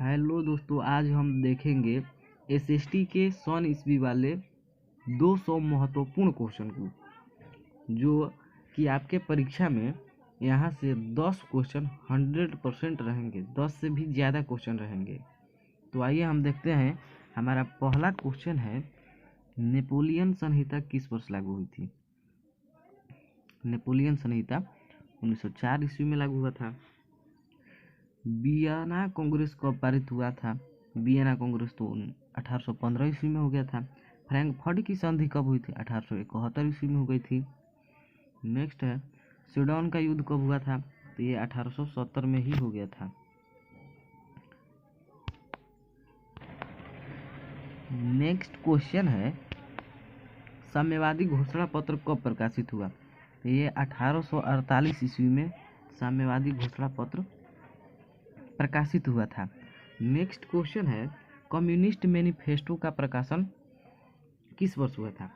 Hello दोस्तों, आज हम देखेंगे एसएसटी के सन ईस्वी वाले 200 महत्वपूर्ण क्वेश्चन को, जो कि आपके परीक्षा में यहाँ से 10 क्वेश्चन 100% रहेंगे, 10 से भी ज़्यादा क्वेश्चन रहेंगे। तो आइए हम देखते हैं। हमारा पहला क्वेश्चन है, नेपोलियन संहिता किस वर्ष लागू हुई थी? नेपोलियन संहिता 1904 ईस्वी में लागू हुआ था। वियना कांग्रेस कब पारित हुआ था? वियना कांग्रेस तो 1815 ईस्वी में हो गया था। फ्रैंकफर्ट की संधि कब हुई थी? 1871 ईस्वी में हो गई थी। नेक्स्ट है, सीडन का युद्ध कब हुआ था? तो ये 1870 में ही हो गया था। नेक्स्ट क्वेश्चन है, साम्यवादी घोषणा पत्र कब प्रकाशित हुआ? तो ये 1848 ईस्वी में साम्यवादी घोषणा पत्र प्रकाशित हुआ था। नेक्स्ट क्वेश्चन है, कम्युनिस्ट मैनिफेस्टो का प्रकाशन किस वर्ष हुआ था?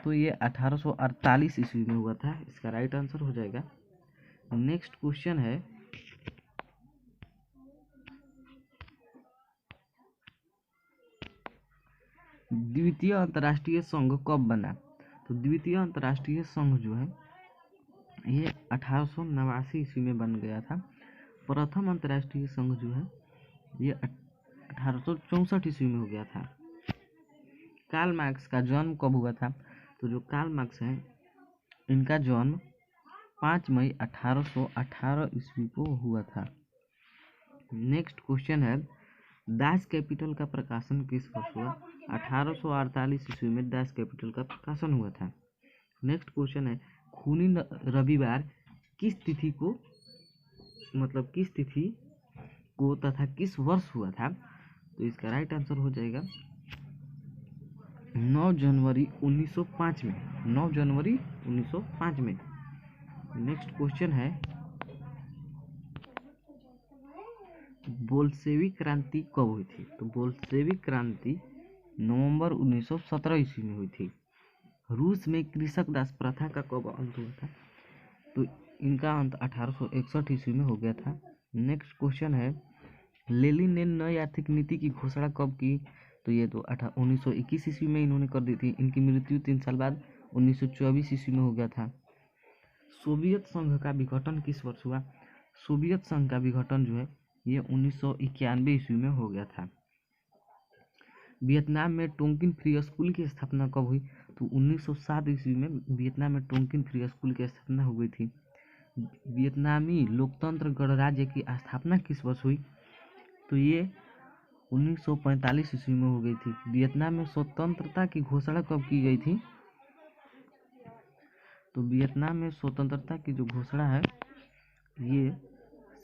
तो ये 1848 ईस्वी में हुआ था। इसका राइट आंसर हो जाएगा। नेक्स्ट क्वेश्चन है, द्वितीय अंतर्राष्ट्रीय संघ कब बना? तो द्वितीय अंतर्राष्ट्रीय संघ जो है ये 1889 ईस्वी में बन गया था। प्रथम अंतर्राष्ट्रीय संघ जो है ये 1864 ईस्वी में हो गया था। कार्ल मार्क्स का जन्म कब हुआ था? तो जो कार्ल मार्क्स हैं इनका जन्म 5 मई 1818 ईस्वी को हुआ था। नेक्स्ट क्वेश्चन है, दास कैपिटल का प्रकाशन किस वर्ष हुआ? 1848 ईस्वी में दास कैपिटल का प्रकाशन हुआ था। नेक्स्ट क्वेश्चन है, खूनी रविवार किस तिथि को तथा किस वर्ष हुआ था? तो इसका राइट आंसर हो जाएगा 9 जनवरी 1905 में। 9 जनवरी 1905 में। नेक्स्ट क्वेश्चन है, बोल्शेविक क्रांति कब हुई थी? तो बोल्शेविक क्रांति नवंबर 1917 ईस्वी में हुई थी। रूस में कृषक दास प्रथा का कब अंत हुआ था? तो इनका अंत 1861 ईस्वी में हो गया था। नेक्स्ट क्वेश्चन है, लेनिन ने नई आर्थिक नीति की घोषणा कब की? तो ये तो 1921 ईस्वी में इन्होंने कर दी थी। इनकी मृत्यु 3 साल बाद 1924 ईस्वी में हो गया था। सोवियत संघ का विघटन किस वर्ष हुआ? सोवियत संघ का विघटन जो है ये 1991 ईस्वी में हो गया था। वियतनाम में टोंकिन फ्री स्कूल की स्थापना कब हुई? तो 1907 ईस्वी में वियतनाम में टोंकिन फ्री स्कूल की स्थापना हो गई थी। वियतनामी लोकतंत्र गणराज्य की स्थापना किस वर्ष हुई? तो ये 1945 ईस्वी में हो गई थी। वियतनाम में स्वतंत्रता की घोषणा कब की गई थी? तो वियतनाम में स्वतंत्रता की जो घोषणा है ये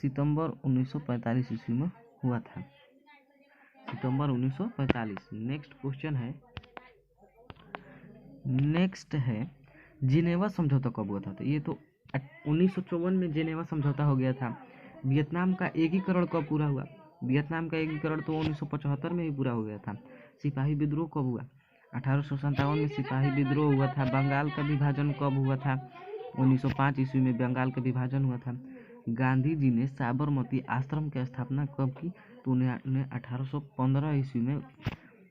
सितंबर 1945 ईस्वी में हुआ था। सितंबर 1945। नेक्स्ट है, जिनेवा समझौता कब हुआ था? तो ये तो 1954 में जिनेवा समझौता हो गया था। वियतनाम का एकीकरण कब पूरा हुआ? वियतनाम का एकीकरण तो 1975 में ही पूरा हो गया था। सिपाही विद्रोह कब हुआ? 1857 में सिपाही विद्रोह हुआ था। बंगाल का विभाजन कब हुआ था? 1905 ईस्वी में बंगाल का विभाजन हुआ था। गांधी जी ने साबरमती आश्रम की स्थापना कब की? तो उन्होंने 1815 ईस्वी में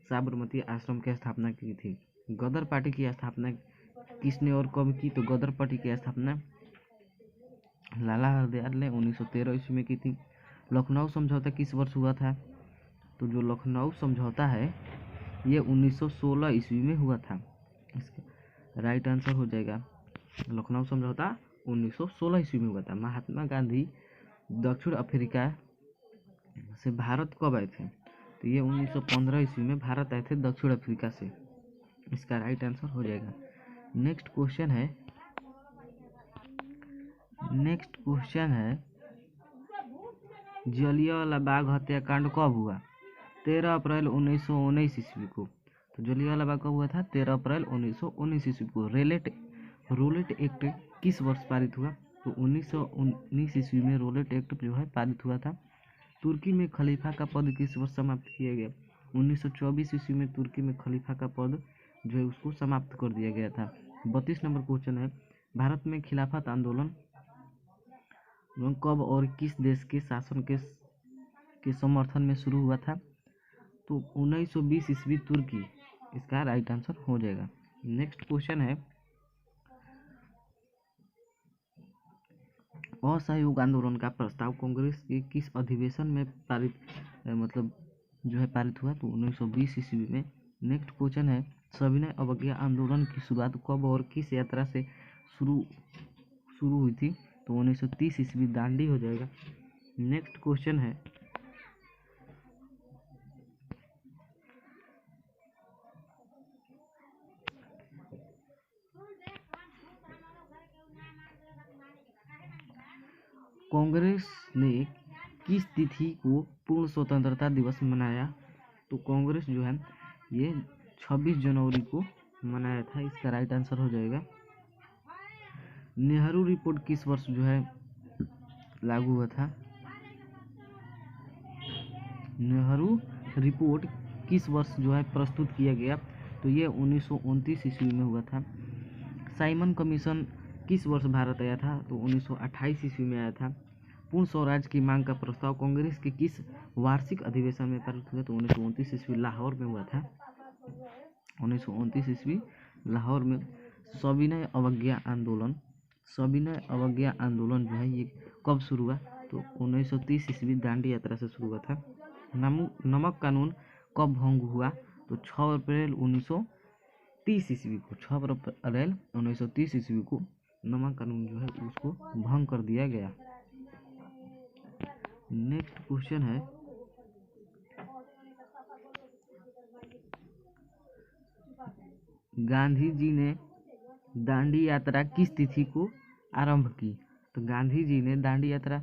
साबरमती आश्रम की स्थापना की थी। गदर पार्टी की स्थापना किसने और कब की? तो गदर पार्टी की स्थापना लाला हरदयाल ने 1913 ईस्वी में की थी। लखनऊ समझौता किस वर्ष हुआ था? तो जो लखनऊ समझौता है ये 1916 ईस्वी में हुआ था। इसका राइट आंसर हो जाएगा, लखनऊ समझौता 1916 ईस्वी में हुआ था। महात्मा गांधी दक्षिण अफ्रीका से भारत कब आए थे? तो ये 1915 ईस्वी में भारत आए थे दक्षिण अफ्रीका से। इसका राइट आंसर हो जाएगा। नेक्स्ट क्वेश्चन है, जलियांवाला बाग हत्याकांड कब हुआ? 13 अप्रैल 1919 ईस्वी को। तो जलियांवाला बाग कब हुआ था? 13 अप्रैल 1919 ईस्वी को। रोलेट एक्ट किस वर्ष पारित हुआ? तो 1919 ईस्वी में रोलेट एक्ट जो है पारित हुआ था। तुर्की में खलीफा का पद किस वर्ष समाप्त किया गया? 1924 ईस्वी में तुर्की में खलीफा का पद जो है उसको समाप्त कर दिया गया था। 32 नंबर क्वेश्चन है, भारत में खिलाफत आंदोलन कब और किस देश के शासन के के समर्थन में शुरू हुआ था? तो 1920 ईस्वी तुर्की इसका राइट आंसर हो जाएगा। नेक्स्ट क्वेश्चन है, असहयोग आंदोलन का प्रस्ताव कांग्रेस के किस अधिवेशन में पारित मतलब जो है पारित हुआ? तो 1920 ईस्वी में। नेक्स्ट क्वेश्चन है, सविनय अवज्ञा आंदोलन की शुरुआत कब और किस यात्रा से शुरू हुई थी? तो 1930 ईस्वी, दांडी हो जाएगा। नेक्स्ट क्वेश्चन है, कांग्रेस ने किस तिथि को पूर्ण स्वतंत्रता दिवस मनाया? तो कांग्रेस जो है ये 26 जनवरी को मनाया था, इसका राइट आंसर हो जाएगा। नेहरू रिपोर्ट किस वर्ष जो है लागू हुआ था? नेहरू रिपोर्ट किस वर्ष जो है प्रस्तुत किया गया? तो ये 1929 ईस्वी में हुआ था। साइमन कमीशन किस वर्ष भारत आया था? तो 1928 ईस्वी में आया था। पूर्ण स्वराज की मांग का प्रस्ताव कांग्रेस के किस वार्षिक अधिवेशन में पारित हुआ? तो 1929 ईस्वी लाहौर में हुआ था। 1929 ईस्वी लाहौर में। सविनय अवज्ञा आंदोलन जो है ये कब शुरू हुआ? तो 1930 ईस्वी दांडी यात्रा से शुरू हुआ था। नमक कानून कब भंग हुआ? तो 6 अप्रैल 1930 ईस्वी को, 6 अप्रैल 1930 ईस्वी को नमक कानून जो है उसको भंग कर दिया गया। नेक्स्ट क्वेश्चन है, गांधी जी ने दांडी यात्रा किस तिथि को आरंभ की? तो गांधी जी ने दांडी यात्रा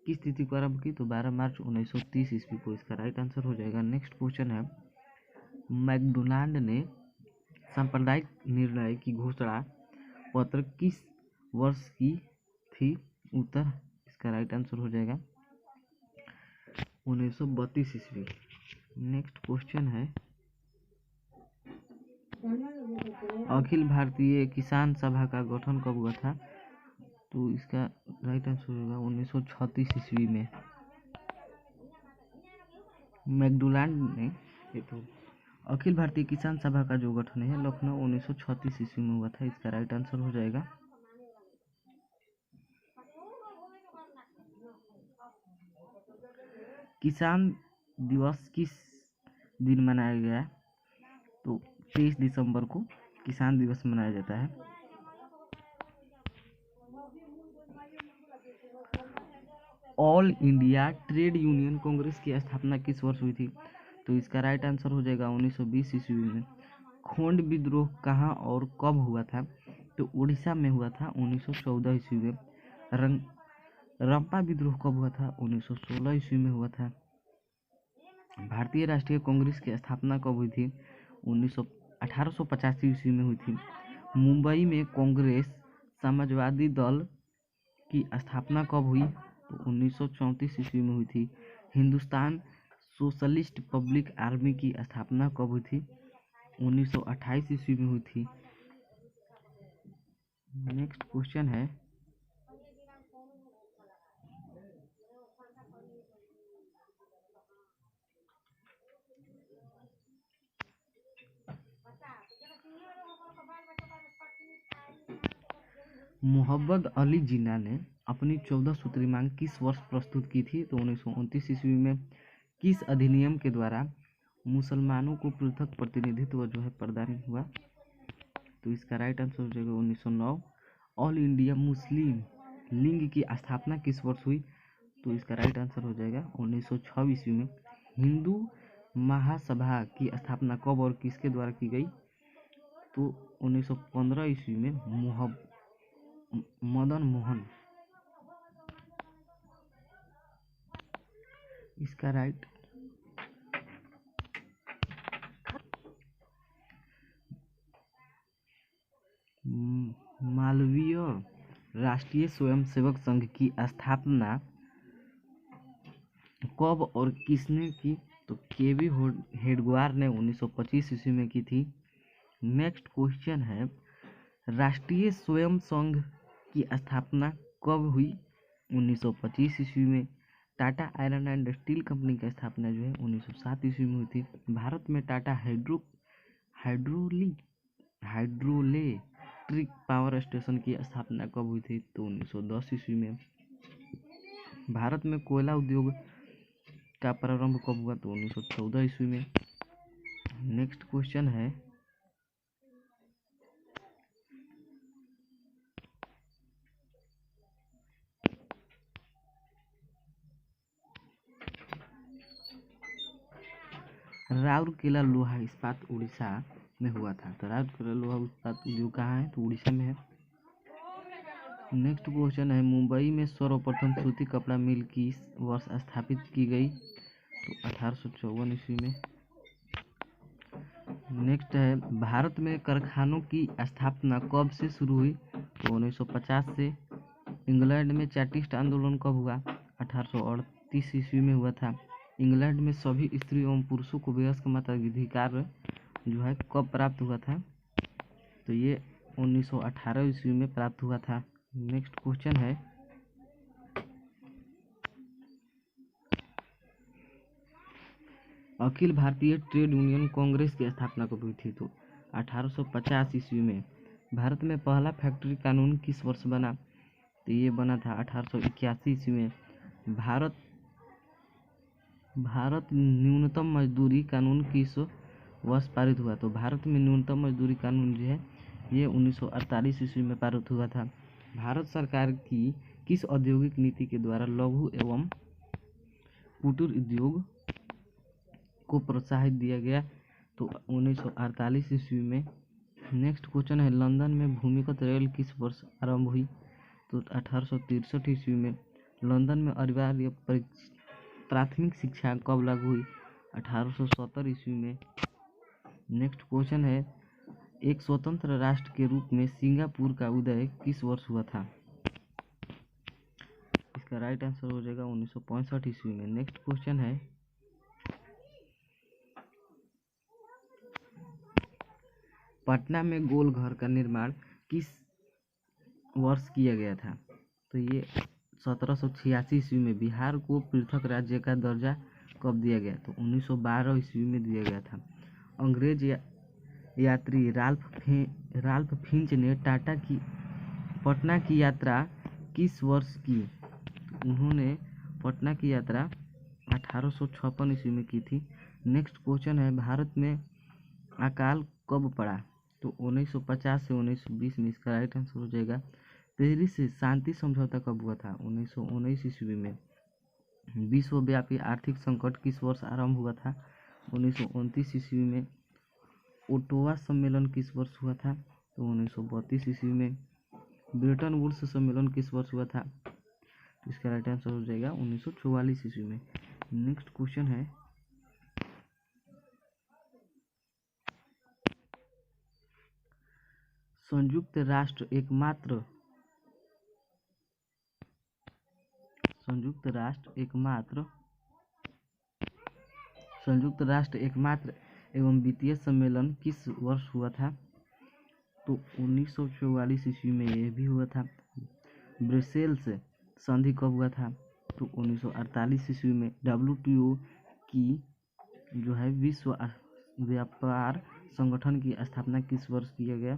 किस तिथि को आरंभ की? तो 12 मार्च 1930 ईस्वी को, इसका राइट आंसर हो जाएगा। नेक्स्ट क्वेश्चन है, मैकडोनाल्ड ने सांप्रदायिक निर्णय की घोषणा पत्र किस वर्ष की थी? उत्तर, इसका राइट आंसर हो जाएगा 1932 ईस्वी। नेक्स्ट क्वेश्चन है, अखिल भारतीय किसान सभा का गठन कब हुआ था? तो इसका राइट आंसर होगा 1936 ईस्वी में। मैकडोनाल्ड ने ये तो अखिल भारतीय किसान सभा का जो गठन है लखनऊ 1936 ईस्वी में हुआ था, इसका राइट आंसर हो जाएगा। किसान दिवस किस दिन मनाया गया? तो 23 दिसंबर को किसान दिवस मनाया जाता है। All India trade union Congress की स्थापना किस वर्ष हुई थी? तो इसका राइट आंसर हो जाएगा 1920 ईस्वी में। खोंड विद्रोह कहाँ और कब हुआ था? तो उड़ीसा में हुआ था 1914 ईस्वी में। रंपा विद्रोह कब हुआ था? 1916 ईस्वी में हुआ था। भारतीय राष्ट्रीय कांग्रेस की स्थापना कब हुई थी? 1885 ईस्वी में हुई थी। मुंबई में कांग्रेस समाजवादी दल की स्थापना कब हुई? तो 1934 ईस्वी में हुई थी। हिंदुस्तान सोशलिस्ट पब्लिक आर्मी की स्थापना कब हुई थी? 1928 ईस्वी में हुई थी। नेक्स्ट क्वेश्चन है, मोहम्मद अली जिन्ना ने अपनी 14 सूत्री मांग किस वर्ष प्रस्तुत की थी? तो 1929 ईस्वी में। किस अधिनियम के द्वारा मुसलमानों को पृथक प्रतिनिधित्व जो है प्रदान हुआ? तो इसका राइट आंसर हो जाएगा 1909। ऑल इंडिया मुस्लिम लीग की स्थापना किस वर्ष हुई? तो इसका राइट आंसर हो जाएगा 1906 ईस्वी में। हिंदू महासभा की स्थापना कब और किसके द्वारा की गई? तो 1915 ईस्वी में मदन मोहन, इसका राइट। मालवीय राष्ट्रीय स्वयंसेवक संघ की स्थापना कब और किसने की? तो केवी हेडगेवार ने 1925 ईस्वी में की थी। नेक्स्ट क्वेश्चन है, राष्ट्रीय स्वयं संघ की स्थापना कब हुई? 1925 ईस्वी में। Tata iron and steel company की स्थापना जो है 1907 ईस्वी में हुई थी। भारत में टाटा हाइड्रोलेक्ट्रिक पावर स्टेशन की स्थापना कब हुई थी? तो 1910 ईस्वी में। भारत में कोयला उद्योग का प्रारंभ कब हुआ? तो 1914 ईस्वी में। नेक्स्ट क्वेश्चन है, राउरकेला लोहा इस्पात उड़ीसा में हुआ था। तो राउरकेला लोहा इस्पात उद्योग कहाँ है? तो उड़ीसा में है। नेक्स्ट क्वेश्चन है, मुंबई में सर्वप्रथम सूती कपड़ा मिल किस वर्ष स्थापित की गई? तो 1854 ईस्वी में। नेक्स्ट है, भारत में कारखानों की स्थापना कब से शुरू हुई? तो 1950 से। इंग्लैंड में चार्टिस्ट आंदोलन कब हुआ? 1838 ईस्वी में हुआ था। इंग्लैंड में सभी स्त्री एवं पुरुषों को वयस्क मताधिकार जो है कब प्राप्त हुआ था? तो ये 1918 ईस्वी में प्राप्त हुआ था। नेक्स्ट क्वेश्चन है, अखिल भारतीय ट्रेड यूनियन कांग्रेस की स्थापना कब हुई थी? तो 1850 ईस्वी में। भारत में पहला फैक्ट्री कानून किस वर्ष बना? तो ये बना था 1881 ईस्वी में। भारत न्यूनतम मजदूरी कानून किस वर्ष पारित हुआ? तो भारत में न्यूनतम मजदूरी कानून जो है ये 1948 ईस्वी में पारित हुआ था। भारत सरकार की किस औद्योगिक नीति के द्वारा लघु एवं कुटीर उद्योग को प्रोत्साहित दिया गया? तो 1948 ईस्वी में। नेक्स्ट क्वेश्चन है, लंदन में भूमिगत रेल किस वर्ष आरंभ हुई? तो 1863 ईस्वी में। लंदन में अनिवार्य प्राथमिक शिक्षा कब लागू हुई? 1870 ईस्वी में। नेक्स्ट क्वेश्चन है, एक स्वतंत्र राष्ट्र के रूप में सिंगापुर का उदय किस वर्ष हुआ था? इसका राइट आंसर हो जाएगा 1965 ईस्वी में। नेक्स्ट क्वेश्चन है, पटना में गोल घर का निर्माण किस वर्ष किया गया था? तो ये 1786 ईस्वी में। बिहार को पृथक राज्य का दर्जा कब दिया गया? तो 1912 ईस्वी में दिया गया था। अंग्रेज यात्री राल्फ फिंच ने टाटा की पटना की यात्रा किस वर्ष की? उन्होंने पटना की यात्रा 1856 ईस्वी में की थी। नेक्स्ट क्वेश्चन है, भारत में अकाल कब पड़ा? तो 1950 से 1920 में। इसका राइट आंसर हो जाएगा। पेरिस से शांति समझौता कब हुआ था? 1919 ईस्वी में। विश्वव्यापी आर्थिक संकट किस वर्ष आरंभ हुआ था? 1929 ईस्वी में। ओटावा सम्मेलन किस वर्ष हुआ था? तो 1932 ईस्वी में। ब्रेटन वुड्स सम्मेलन किस वर्ष हुआ था? तो इसका राइट आंसर हो जाएगा 1944 ईस्वी में। नेक्स्ट क्वेश्चन है, संयुक्त राष्ट्र एकमात्र एवं वित्तीय सम्मेलन किस वर्ष हुआ था? तो 1944 ईस्वी में यह भी हुआ था। ब्रसेल्स संधि कब हुआ था? तो 1948 ईस्वी में। WTO की जो है विश्व व्यापार संगठन की स्थापना किस वर्ष किया गया?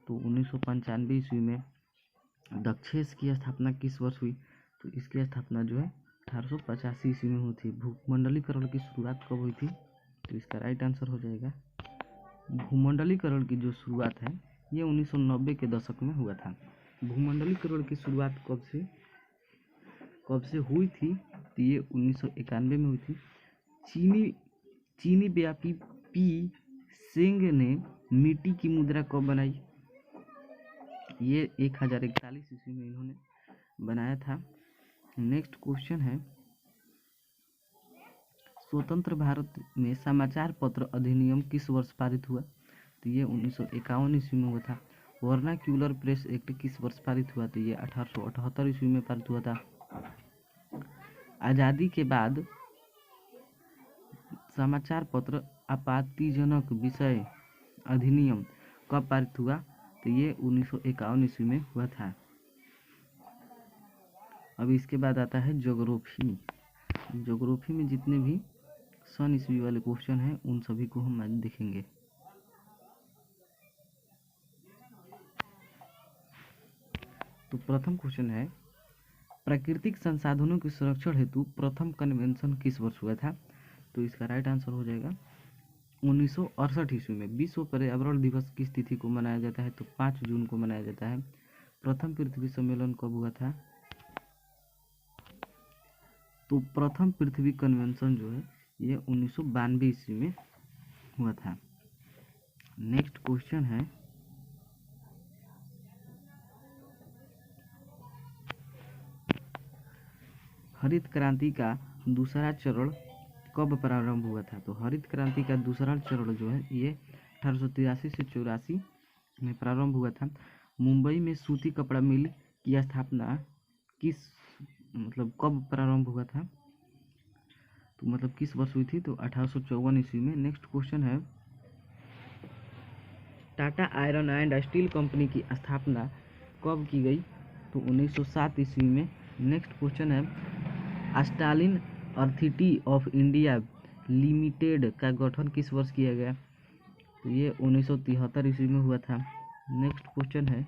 तो 1995 ईस्वी में। दक्षेस की स्थापना किस वर्ष हुई? तो इसकी स्थापना जो है 1885 ईस्वी में हुई थी। भूमंडलीकरण की शुरुआत कब हुई थी? तो इसका राइट आंसर हो जाएगा, भूमंडलीकरण की जो शुरुआत है ये 1990 के दशक में हुआ था। भूमंडलीकरण की शुरुआत कब से हुई थी? तो ये 1991 में हुई थी। चीनी व्यापारी पी सेंग ने मिट्टी की मुद्रा कब बनाई? ये 1041 ईस्वी में इन्होंने बनाया था। नेक्स्ट क्वेश्चन है, स्वतंत्र भारत में समाचार पत्र अधिनियम किस वर्ष पारित हुआ? तो ये 1951 ईस्वी में हुआ था। वर्नाक्यूलर प्रेस एक्ट किस वर्ष पारित हुआ? तो ये 1878 ईस्वी में पारित हुआ था। आज़ादी के बाद समाचार पत्र आपत्तिजनक विषय अधिनियम कब पारित हुआ? तो ये 1951 ईस्वी में हुआ था। अब इसके बाद आता है ज्योग्राफी। ज्योग्राफी में जितने भी सन ईस्वी वाले क्वेश्चन हैं उन सभी को हम आज देखेंगे। तो प्रथम क्वेश्चन है, प्राकृतिक संसाधनों के संरक्षण हेतु प्रथम कन्वेंशन किस वर्ष हुआ था? तो इसका राइट आंसर हो जाएगा 1968 ईस्वी में। विश्व पर्यावरण दिवस किस तिथि को मनाया जाता है? तो 5 जून को मनाया जाता है। प्रथम पृथ्वी सम्मेलन कब हुआ था? तो प्रथम पृथ्वी कन्वेंशन जो है ये 1992 ईस्वी में हुआ था। नेक्स्ट क्वेश्चन है, हरित क्रांति का दूसरा चरण कब प्रारंभ हुआ था? तो हरित क्रांति का दूसरा चरण जो है ये 1883 से 84 में प्रारंभ हुआ था। मुंबई में सूती कपड़ा मिल की स्थापना कब प्रारंभ हुआ था? तो किस वर्ष हुई थी? तो 1854 ईस्वी में। नेक्स्ट क्वेश्चन है, Tata iron and steel company की स्थापना कब की गई? तो 1907 ईस्वी में। नेक्स्ट क्वेश्चन है, Stalin authority of India limited का गठन किस वर्ष किया गया? तो ये 1973 ईस्वी में हुआ था। नेक्स्ट क्वेश्चन है,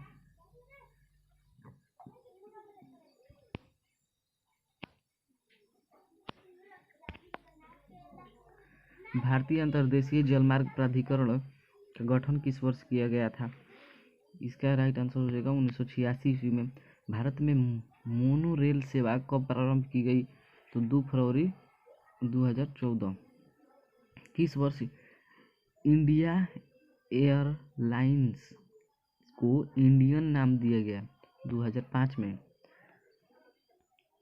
भारतीय अंतर्देशीय जलमार्ग प्राधिकरण का गठन किस वर्ष किया गया था? इसका राइट आंसर हो जाएगा 1986 ईस्वी में। भारत में मोनो रेल सेवा कब प्रारंभ की गई? तो 2 फरवरी 2014। किस वर्ष इंडिया एयरलाइंस को इंडियन नाम दिया गया? 2005 में।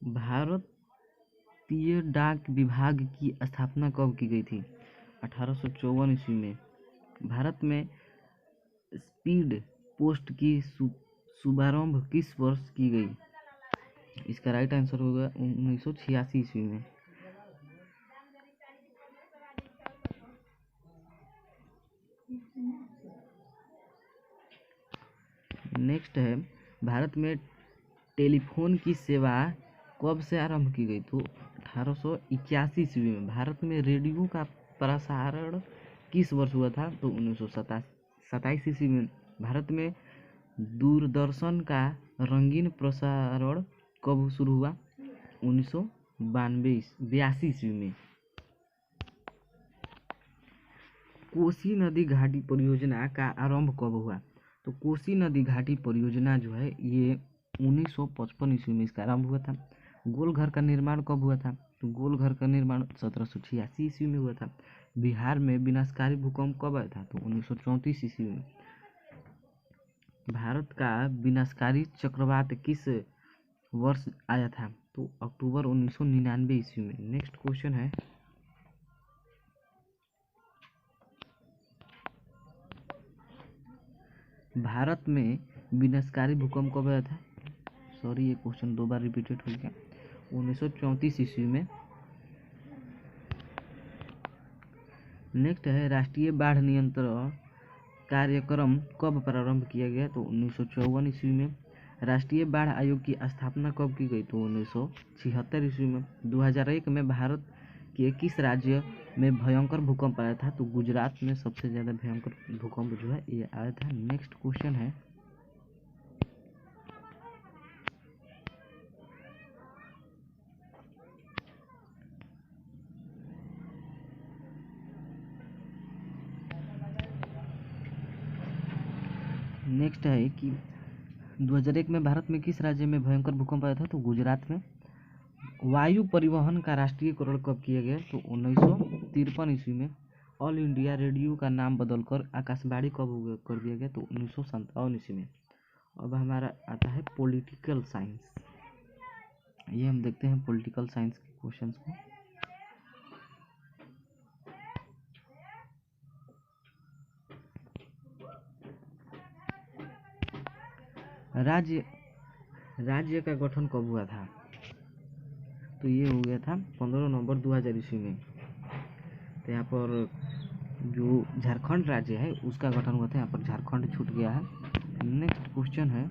भारतीय डाक विभाग की स्थापना कब की गई थी? 1854 ईस्वी में। भारत में स्पीड पोस्ट की शुभारंभ किस वर्ष की गई? इसका राइट आंसर होगा 1986 ईस्वी में। नेक्स्ट है, भारत में टेलीफोन की सेवा कब से आरंभ की गई? तो 1881 ईस्वी में। भारत में रेडियो का प्रसारण किस वर्ष हुआ था? तो 1927 ईस्वी में। भारत में दूरदर्शन का रंगीन प्रसारण कब शुरू हुआ? 1982 ईस्वी में। कोसी नदी घाटी परियोजना का आरंभ कब हुआ? तो कोसी नदी घाटी परियोजना जो है ये 1955 ईस्वी में इसका आरंभ हुआ था। गोलघर का निर्माण कब हुआ था? तो गोलघर का निर्माण 1786 ईस्वी में हुआ था। बिहार में विनाशकारी भूकंप कब आया था? तो 1934 ईस्वी में। भारत का विनाशकारी चक्रवात किस वर्ष आया था? तो अक्टूबर 1999 ईस्वी में। नेक्स्ट क्वेश्चन है, भारत में विनाशकारी भूकंप कब आया था? सॉरी, ये क्वेश्चन 2 बार रिपीटेड हो गया। 1934 ईस्वी में। नेक्स्ट है, राष्ट्रीय बाढ़ नियंत्रण कार्यक्रम कब प्रारंभ किया गया? तो 1954 ईस्वी में। राष्ट्रीय बाढ़ आयोग की स्थापना कब की गई? तो 1976 ईस्वी में। 2001 में भारत के किस राज्य में भयंकर भूकंप आया था? तो गुजरात में सबसे ज़्यादा भयंकर भूकंप जो है ये आया था। नेक्स्ट क्वेश्चन है, नेक्स्ट है कि 2001 में भारत में किस राज्य में भयंकर भूकंप आया था? तो गुजरात में। वायु परिवहन का राष्ट्रीयकरण कब किया गया? तो 1953 ईस्वी में। ऑल इंडिया रेडियो का नाम बदलकर आकाशवाणी कब कर दिया गया? तो 1957 ईस्वी में। अब हमारा आता है पॉलिटिकल साइंस। ये हम देखते हैं पॉलिटिकल साइंस के क्वेश्चंस को। राज्य का गठन कब हुआ था? तो ये हो गया था 15 नवंबर 2000 ईस्वी में। तो यहाँ पर जो झारखंड राज्य है उसका गठन हुआ था, यहाँ पर झारखंड छूट गया है। नेक्स्ट क्वेश्चन है,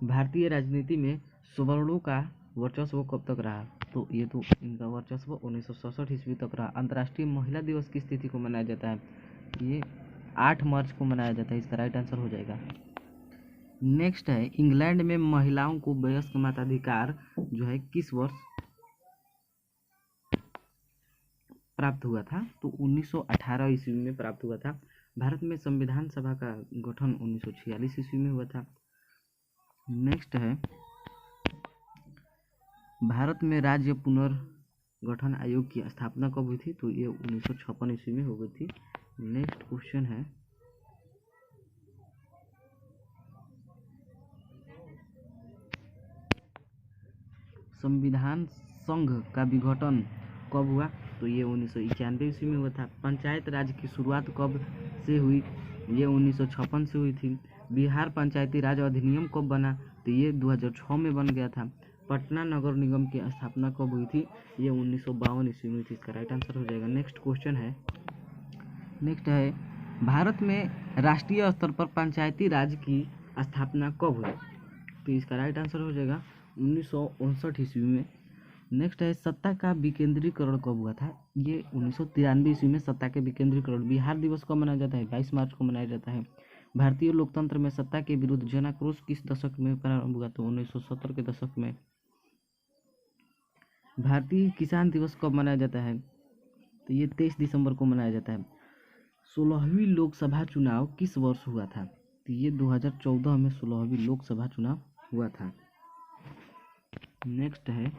भारतीय राजनीति में सवर्णों का वर्चस्व कब तक रहा? तो ये तो इनका वर्चस्व 1967 ईस्वी तक रहा। अंतर्राष्ट्रीय महिला दिवस किस तिथि को मनाया जाता है? ये 8 मार्च को मनाया जाता है। इसका राइट आंसर हो जाएगा। नेक्स्ट है, इंग्लैंड में महिलाओं को वयस्क मताधिकार जो है किस वर्ष प्राप्त हुआ था? तो 1918 ईस्वी में प्राप्त हुआ था। भारत में संविधान सभा का गठन 1946 ईस्वी में हुआ था। नेक्स्ट है, भारत में राज्य पुनर्गठन आयोग की स्थापना कब हुई थी? तो ये 1956 ईस्वी में हो गई थी। नेक्स्ट क्वेश्चन है, संविधान संघ का विघटन कब हुआ? तो ये 1991 ईस्वी में हुआ था। पंचायत राज की शुरुआत कब से हुई? ये 1956 से हुई थी। बिहार पंचायती राज अधिनियम कब बना? तो ये 2006 में बन गया था। पटना नगर निगम की स्थापना कब हुई थी? ये 1952 ईस्वी में हुई थी। इसका राइट आंसर हो जाएगा। नेक्स्ट क्वेश्चन है, भारत में राष्ट्रीय स्तर पर पंचायती राज की स्थापना कब हुई? तो इसका राइट आंसर हो जाएगा 1959 ईस्वी में। नेक्स्ट है, सत्ता का विकेंद्रीकरण कब हुआ था? ये 1993 ईस्वी में सत्ता के विकेंद्रीकरण। बिहार दिवस कब मनाया जाता है? 22 मार्च को मनाया जाता है। भारतीय लोकतंत्र में सत्ता के विरुद्ध जन आक्रोश किस दशक में प्रारंभ हुआ? तो 1970 के दशक में। भारतीय किसान दिवस कब मनाया जाता है? तो ये 23 दिसंबर को मनाया जाता है। 16वीं लोकसभा चुनाव किस वर्ष हुआ था? तो ये 2014 में 16वीं लोकसभा चुनाव हुआ था। नेक्स्ट है,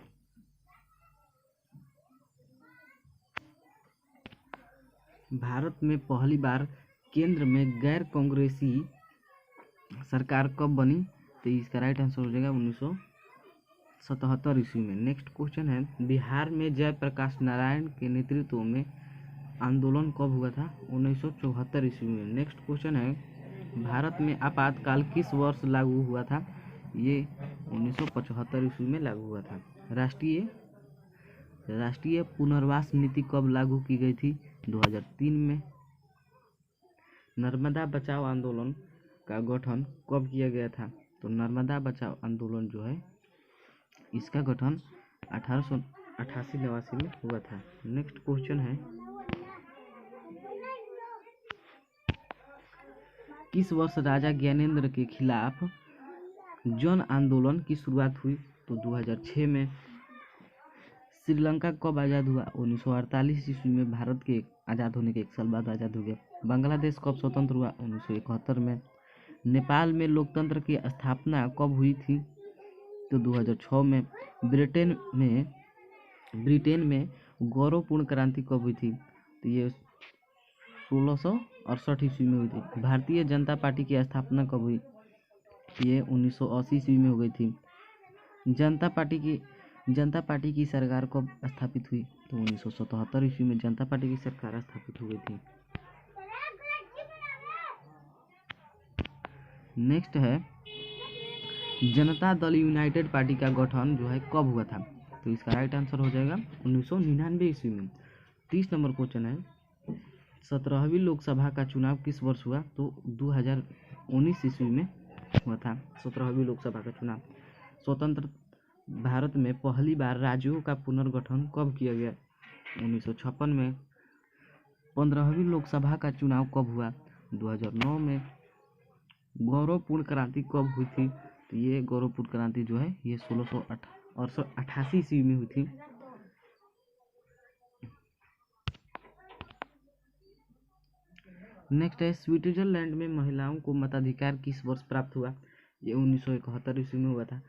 भारत में पहली बार केंद्र में गैर कांग्रेसी सरकार कब बनी? तो इसका राइट आंसर हो जाएगा 1977 ईस्वी में। नेक्स्ट क्वेश्चन है, बिहार में जयप्रकाश नारायण के नेतृत्व में आंदोलन कब हुआ था? 1974 ईस्वी में। नेक्स्ट क्वेश्चन है, भारत में आपातकाल किस वर्ष लागू हुआ था? ये 1975 ईस्वी में लागू हुआ था। राष्ट्रीय पुनर्वास नीति कब लागू की गई थी? 2003 में। नर्मदा बचाओ आंदोलन का गठन कब किया गया था? तो नर्मदा बचाओ आंदोलन जो है इसका गठन 1888-89 में हुआ था। नेक्स्ट क्वेश्चन है, किस वर्ष राजा ज्ञानेंद्र के खिलाफ जन आंदोलन की शुरुआत हुई? तो 2006 में। श्रीलंका कब आज़ाद हुआ? 1948 ईस्वी में। भारत के आज़ाद होने के 1 साल बाद आज़ाद हो गया। बांग्लादेश कब स्वतंत्र हुआ? 1971 में। नेपाल में लोकतंत्र की स्थापना कब हुई थी? तो 2006 में। ब्रिटेन में गौरवपूर्ण क्रांति कब हुई थी? तो ये 1668 ईस्वी में हुई थी। भारतीय जनता पार्टी की स्थापना कब हुई? ये 1980 ईस्वी में हो गई थी। जनता पार्टी की सरकार कब स्थापित हुई? तो 1977 ईस्वी में जनता पार्टी की सरकार स्थापित हो गई थी। नेक्स्ट है, जनता दल यूनाइटेड पार्टी का गठन जो है कब हुआ था? तो इसका राइट आंसर हो जाएगा 1999 ईस्वी में। 30 नंबर क्वेश्चन है, 17वीं लोकसभा का चुनाव किस वर्ष हुआ? तो 2019 ईस्वी में हुआ था 17वीं लोकसभा का चुनाव। स्वतंत्र भारत में पहली बार राज्यों का पुनर्गठन कब किया गया? 1956 में। 15वीं लोकसभा का चुनाव कब हुआ? 2009 में। गौरवपूर्ण क्रांति कब हुई थी? तो ये गौरवपूर्ण क्रांति जो है ये 1688 ईस्वी में हुई थी। नेक्स्ट है, स्विट्जरलैंड में महिलाओं को मताधिकार किस वर्ष प्राप्त हुआ? ये 1971 ईस्वी में हुआ था।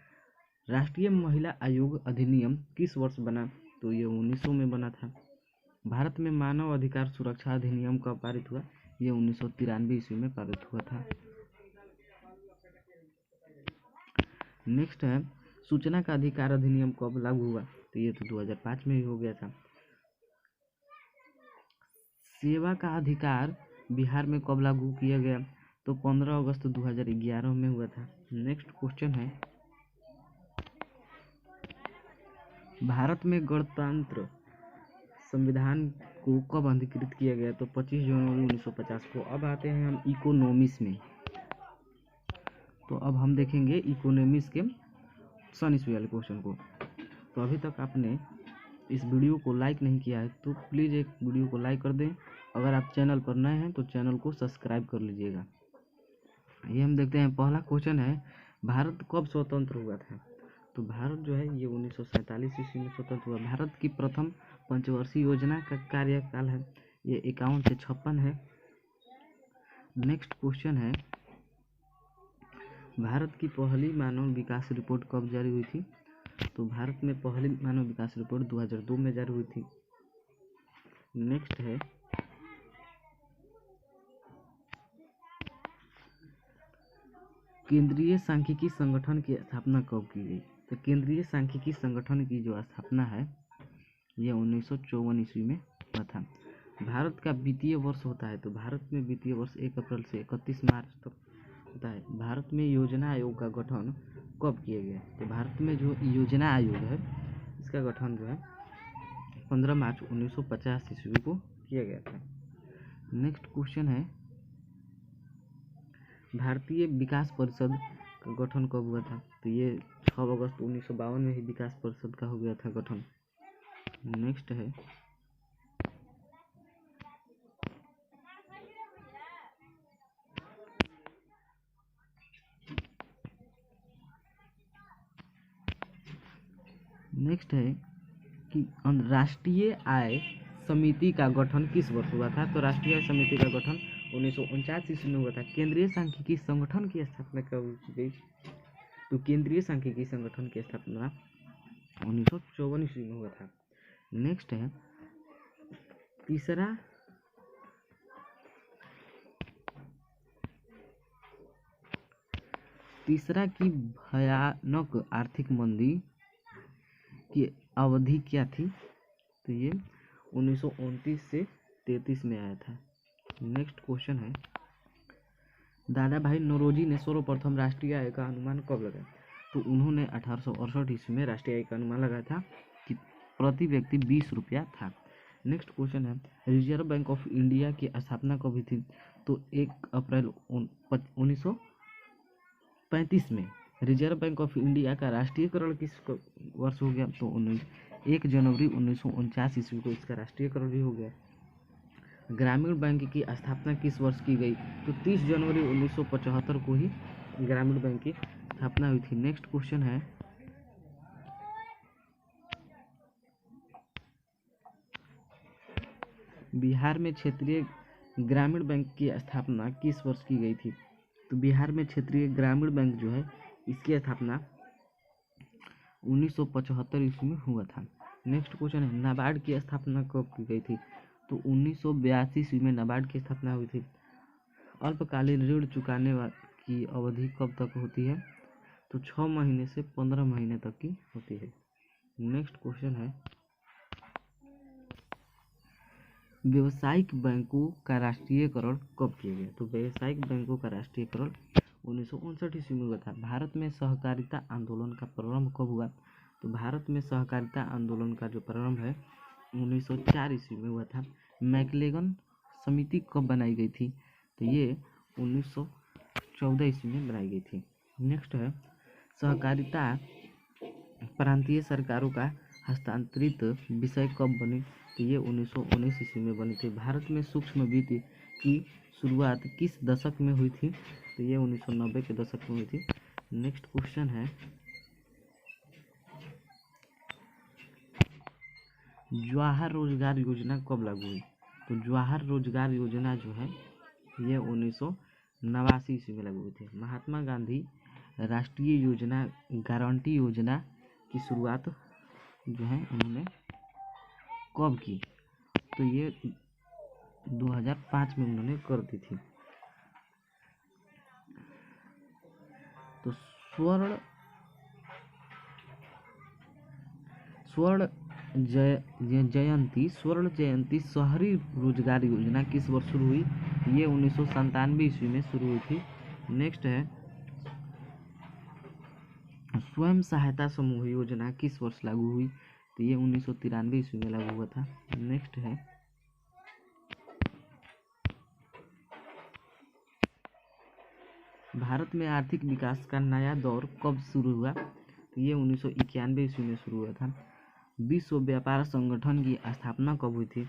राष्ट्रीय महिला आयोग अधिनियम किस वर्ष बना? तो ये 1900 में बना था। भारत में मानव अधिकार सुरक्षा अधिनियम कब पारित हुआ? ये 1993 ईस्वी में पारित हुआ था। नेक्स्ट है, सूचना का अधिकार अधिनियम कब लागू हुआ? तो ये तो 2005 में ही हो गया था। सेवा का अधिकार बिहार में कब लागू किया गया? तो 15 अगस्त 2011 में हुआ था। नेक्स्ट क्वेश्चन है, भारत में गणतंत्र संविधान को कब अधिकृत किया गया? तो 25 जनवरी 1950 को। अब आते हैं हम इकोनॉमिक्स में। तो अब हम देखेंगे इकोनॉमिक्स के सन ईस्वी वाले क्वेश्चन को। तो अभी तक आपने इस वीडियो को लाइक नहीं किया है तो प्लीज़ एक वीडियो को लाइक कर दें। अगर आप चैनल पर नए हैं तो चैनल को सब्सक्राइब कर लीजिएगा। ये हम देखते हैं, पहला क्वेश्चन है, भारत कब स्वतंत्र हुआ था? तो भारत जो है ये 1947 ईस्वी में स्वतंत्र हुआ। भारत की प्रथम पंचवर्षीय योजना का कार्यकाल है ये 51 से 56 है। नेक्स्ट क्वेश्चन है, भारत की पहली मानव विकास रिपोर्ट कब जारी हुई थी? तो भारत में पहली मानव विकास रिपोर्ट 2002 में जारी हुई थी। नेक्स्ट है, केंद्रीय सांख्यिकी संगठन की स्थापना कब की गई? तो केंद्रीय सांख्यिकी संगठन की जो स्थापना है यह 1954 ईस्वी में हुआ था। भारत का वित्तीय वर्ष होता है, तो भारत में वित्तीय वर्ष 1 अप्रैल से 31 मार्च तक होता है। भारत में योजना आयोग का गठन कब किया गया? तो भारत में जो योजना आयोग है इसका गठन जो है 15 मार्च 1950 ईस्वी को किया गया था। नेक्स्ट क्वेश्चन है, भारतीय विकास परिषद का गठन कब हुआ था? तो ये 6 अगस्त 1952 में ही विकास परिषद का हो गया था गठन। नेक्स्ट है, कि राष्ट्रीय आय समिति का गठन किस वर्ष हुआ था? तो राष्ट्रीय आय समिति का गठन 1949 ईस्वी में हुआ था। केंद्रीय सांख्यिकी संगठन की स्थापना कब की गई? तो केंद्रीय सांख्यिकी संगठन की स्थापना 1954 ईस्वी में हुआ था। नेक्स्ट है, तीसरा की भयानक आर्थिक मंदी की अवधि क्या थी? तो ये 1929 से 33 में आया था। नेक्स्ट क्वेश्चन है, दादा भाई नौरोजी ने सर्वप्रथम राष्ट्रीय आय का अनुमान कब लगाया? तो उन्होंने 1868 ईस्वी में राष्ट्रीय आय का अनुमान लगाया था कि प्रति व्यक्ति 20 रुपया था। नेक्स्ट क्वेश्चन है, रिजर्व बैंक ऑफ इंडिया की स्थापना कब हुई थी? तो 1 अप्रैल 1935 में। रिजर्व बैंक ऑफ इंडिया का राष्ट्रीयकरण किस वर्ष हो गया? तो 1 जनवरी 1949 ईस्वी को इसका राष्ट्रीयकरण भी हो गया। ग्रामीण बैंक की स्थापना किस वर्ष की गई? तो 30 जनवरी 1975 को ही ग्रामीण बैंक की स्थापना हुई थी। नेक्स्ट क्वेश्चन है, बिहार में क्षेत्रीय ग्रामीण बैंक की स्थापना किस वर्ष की गई थी? तो बिहार में क्षेत्रीय ग्रामीण बैंक जो है इसकी स्थापना 1975 ईस्वी में हुआ था। नेक्स्ट क्वेश्चन है, नाबार्ड की स्थापना कब की गई थी? तो 1982 ईस्वी में नाबार्ड की स्थापना हुई थी। अल्पकालीन ऋण चुकाने की अवधि कब तक होती है? तो 6 महीने से 15 महीने तक की होती है। नेक्स्ट क्वेश्चन है, व्यावसायिक बैंकों का राष्ट्रीयकरण कब किया गया? तो व्यावसायिक बैंकों का राष्ट्रीयकरण 1959 ईस्वी में हुआ था। भारत में सहकारिता आंदोलन का प्रारंभ कब हुआ? तो भारत में सहकारिता आंदोलन का जो प्रारंभ है 1904 ईस्वी में हुआ था। मैकलेगन समिति कब बनाई गई थी? तो ये 1914 ईस्वी में बनाई गई थी। नेक्स्ट है, सहकारिता प्रांतीय सरकारों का हस्तांतरित विषय कब बनी? तो ये 1919 ईस्वी में बनी थी। भारत में सूक्ष्म वित्त की शुरुआत किस दशक में हुई थी? तो ये 1990 के दशक में हुई थी। नेक्स्ट क्वेश्चन है, जवाहर रोजगार योजना कब लागू हुई? तो जवाहर रोजगार योजना जो है ये 1989 ईस्वी में लागू हुई थी। महात्मा गांधी राष्ट्रीय योजना गारंटी योजना की शुरुआत जो है उन्होंने कब की? तो ये 2005 में उन्होंने कर दी थी। तो स्वर्ण जयंती शहरी रोजगार योजना किस वर्ष शुरू हुई? ये 1997 ईस्वी में शुरू हुई थी। नेक्स्ट है, स्वयं सहायता समूह योजना किस वर्ष लागू हुई? तो ये 1993 ईस्वी में लागू हुआ था। नेक्स्ट है, भारत में आर्थिक विकास का नया दौर कब शुरू हुआ? तो ये 1991 ईस्वी में शुरू हुआ था। विश्व व्यापार संगठन की स्थापना कब हुई थी?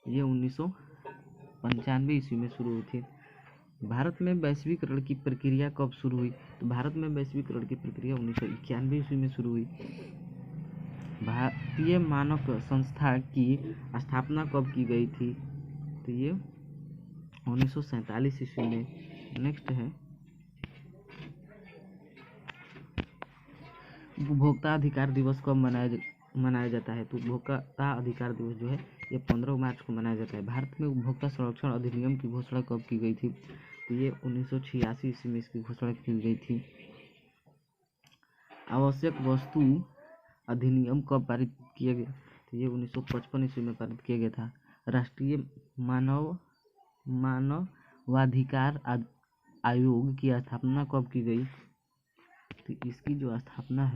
ये 1995 ईस्वी में शुरू हुई थी। भारत में वैश्वीकरण की प्रक्रिया कब शुरू हुई? तो भारत में वैश्वीकरण की प्रक्रिया 1991 ईस्वी में शुरू हुई। भारतीय मानक संस्था की स्थापना कब की गई थी? तो ये 1947 ईस्वी में। नेक्स्ट है उपभोक्ता अधिकार दिवस कब मनाया जाता है? तो उपभोक्ता अधिकार दिवस जो है ये 15 मार्च को मनाया जाता है। भारत में उपभोक्ता संरक्षण अधिनियम की घोषणा कब की गई थी? तो ये 1986 ईस्वी में इसकी घोषणा की गई थी। आवश्यक वस्तु अधिनियम कब पारित किया गया? तो ये 1955 ईस्वी में पारित किया गया था। राष्ट्रीय मानवाधिकार आयोग की स्थापना कब की गई? तो इसकी जो स्थापना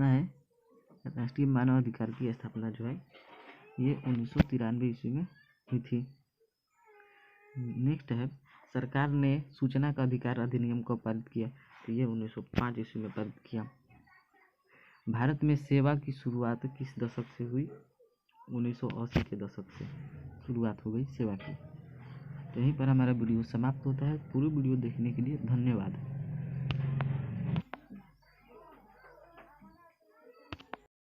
है राष्ट्रीय मानवाधिकार की स्थापना जो है ये 1993 ईस्वी में हुई थी। नेक्स्ट है सरकार ने सूचना का अधिकार अधिनियम कब पारित किया? तो ये 1905 ईस्वी में पारित किया। भारत में सेवा की शुरुआत किस दशक से हुई? 1980 के दशक से शुरुआत हो गई सेवा की। तो यहीं पर हमारा वीडियो समाप्त होता है। पूरी वीडियो देखने के लिए धन्यवाद।